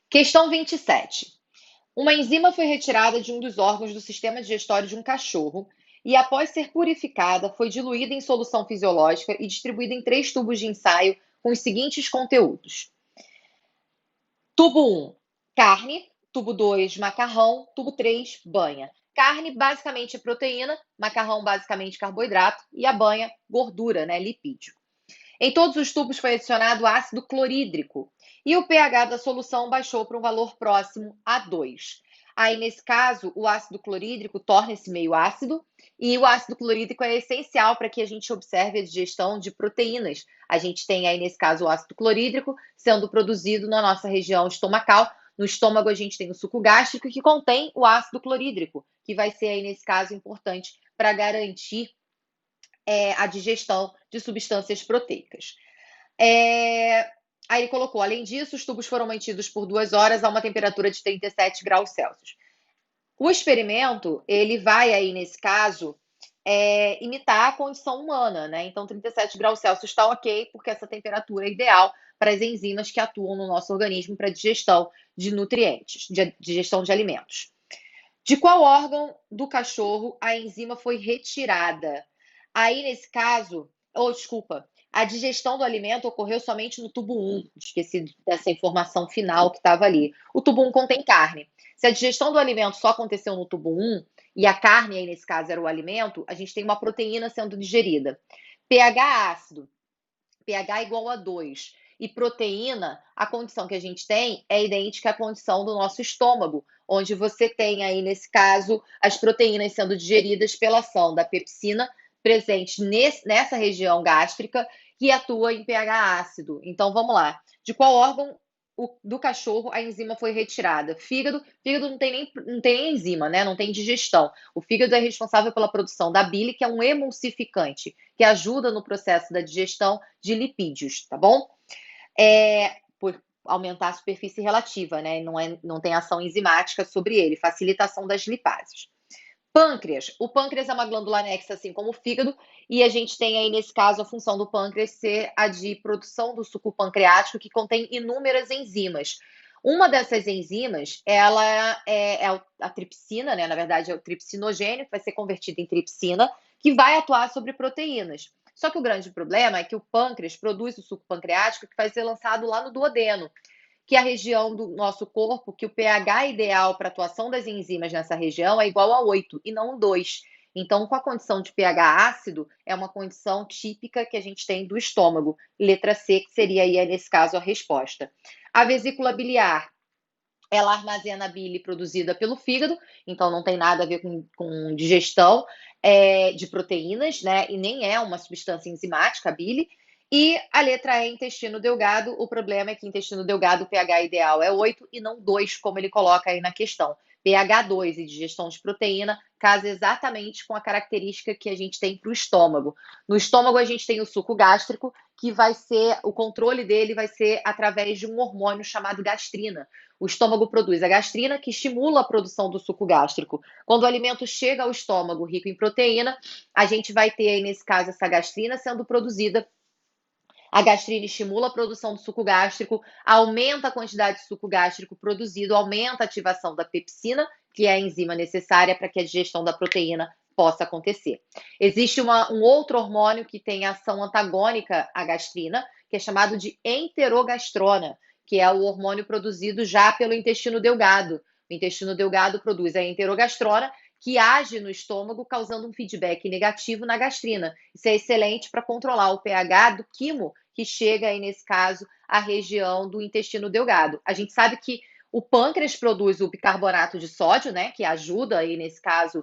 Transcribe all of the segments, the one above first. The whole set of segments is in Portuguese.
Questão 27. Uma enzima foi retirada de um dos órgãos do sistema digestório de um cachorro e, após ser purificada, foi diluída em solução fisiológica e distribuída em 3 tubos de ensaio com os seguintes conteúdos: tubo 1, carne; tubo 2, macarrão; tubo 3, banha. Carne, basicamente, é proteína; macarrão, basicamente, carboidrato; e a banha, gordura, né, lipídio. Em todos os tubos foi adicionado ácido clorídrico e o pH da solução baixou para um valor próximo a 2. Aí, nesse caso, o ácido clorídrico torna esse meio ácido e o ácido clorídrico é essencial para que a gente observe a digestão de proteínas. A gente tem aí, nesse caso, o ácido clorídrico sendo produzido na nossa região estomacal. No estômago, a gente tem o suco gástrico que contém o ácido clorídrico, que vai ser aí, nesse caso, importante para garantir a digestão de substâncias proteicas. Aí ele colocou: além disso, os tubos foram mantidos por 2 horas a uma temperatura de 37 graus Celsius. O experimento, ele vai aí, nesse caso, imitar a condição humana, né? Então, 37 graus Celsius está ok, porque essa temperatura é ideal para as enzimas que atuam no nosso organismo para digestão de nutrientes, de digestão de alimentos. De qual órgão do cachorro a enzima foi retirada? Aí, nesse caso, desculpa, a digestão do alimento ocorreu somente no tubo 1. Esqueci dessa informação final que estava ali. O tubo 1 contém carne. Se a digestão do alimento só aconteceu no tubo 1, e a carne, aí nesse caso, era o alimento, a gente tem uma proteína sendo digerida. pH ácido, pH igual a 2. E proteína, a condição que a gente tem é idêntica à condição do nosso estômago, onde você tem aí, nesse caso, as proteínas sendo digeridas pela ação da pepsina presente nessa região gástrica que atua em pH ácido. Então, vamos lá. De qual órgão do cachorro a enzima foi retirada? Fígado. Fígado não tem nem enzima, né? Não tem digestão. O fígado é responsável pela produção da bile, que é um emulsificante, que ajuda no processo da digestão de lipídios, tá bom? Por aumentar a superfície relativa, né? Não tem ação enzimática sobre ele, facilitação das lipases. Pâncreas. O pâncreas é uma glândula anexa, assim como o fígado, e a gente tem aí, nesse caso, a função do pâncreas ser a de produção do suco pancreático, que contém inúmeras enzimas. Uma dessas enzimas, ela é a tripsina, né? Na verdade, é o tripsinogênio, que vai ser convertido em tripsina, que vai atuar sobre proteínas. Só que o grande problema é que o pâncreas produz o suco pancreático que vai ser lançado lá no duodeno, que é a região do nosso corpo que o pH ideal para a atuação das enzimas nessa região é igual a 8 e não 2. Então, com a condição de pH ácido, é uma condição típica que a gente tem do estômago. Letra C, que seria aí, nesse caso, a resposta. A vesícula biliar, ela armazena a bile produzida pelo fígado, então não tem nada a ver com digestão de proteínas, né? E nem é uma substância enzimática a bile. E a letra E, intestino delgado, o problema é que intestino delgado o pH ideal é 8 e não 2, como ele coloca aí na questão. pH 2 e digestão de proteína casa exatamente com a característica que a gente tem para o estômago. No estômago a gente tem o suco gástrico, que vai ser, o controle dele vai ser através de um hormônio chamado gastrina. O estômago produz a gastrina, que estimula a produção do suco gástrico. Quando o alimento chega ao estômago rico em proteína, a gente vai ter aí, nesse caso, essa gastrina sendo produzida. A gastrina estimula a produção do suco gástrico, aumenta a quantidade de suco gástrico produzido, aumenta a ativação da pepsina, que é a enzima necessária para que a digestão da proteína possa acontecer. Existe um outro hormônio que tem ação antagônica à gastrina, que é chamado de enterogastrona, que é o hormônio produzido já pelo intestino delgado. O intestino delgado produz a enterogastrona, que age no estômago, causando um feedback negativo na gastrina. Isso é excelente para controlar o pH do quimo, que chega aí, nesse caso, à região do intestino delgado. A gente sabe que o pâncreas produz o bicarbonato de sódio, né, que ajuda aí, nesse caso,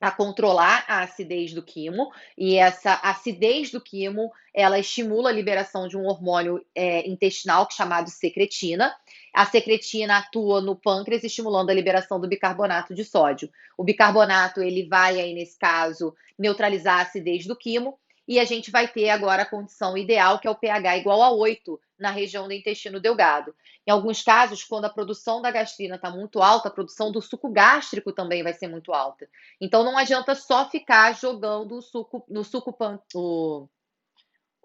a controlar a acidez do quimo, e essa acidez do quimo, ela estimula a liberação de um hormônio intestinal chamado secretina. A secretina atua no pâncreas, estimulando a liberação do bicarbonato de sódio. O bicarbonato, ele vai aí, nesse caso, neutralizar a acidez do quimo, e a gente vai ter agora a condição ideal, que é o pH igual a 8, na região do intestino delgado. Em alguns casos, quando a produção da gastrina está muito alta, a produção do suco gástrico também vai ser muito alta. Então não adianta só ficar jogando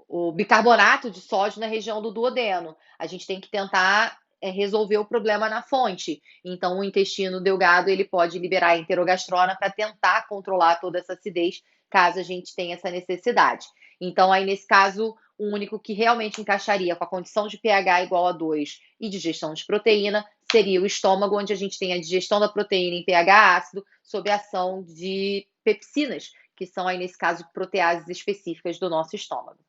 o bicarbonato de sódio na região do duodeno. A gente tem que tentar resolver o problema na fonte. Então, o intestino delgado ele pode liberar a enterogastrona para tentar controlar toda essa acidez, caso a gente tenha essa necessidade. Então, aí nesse caso, o único que realmente encaixaria com a condição de pH igual a 2 e digestão de proteína seria o estômago, onde a gente tem a digestão da proteína em pH ácido sob a ação de pepsinas, que são aí nesse caso proteases específicas do nosso estômago.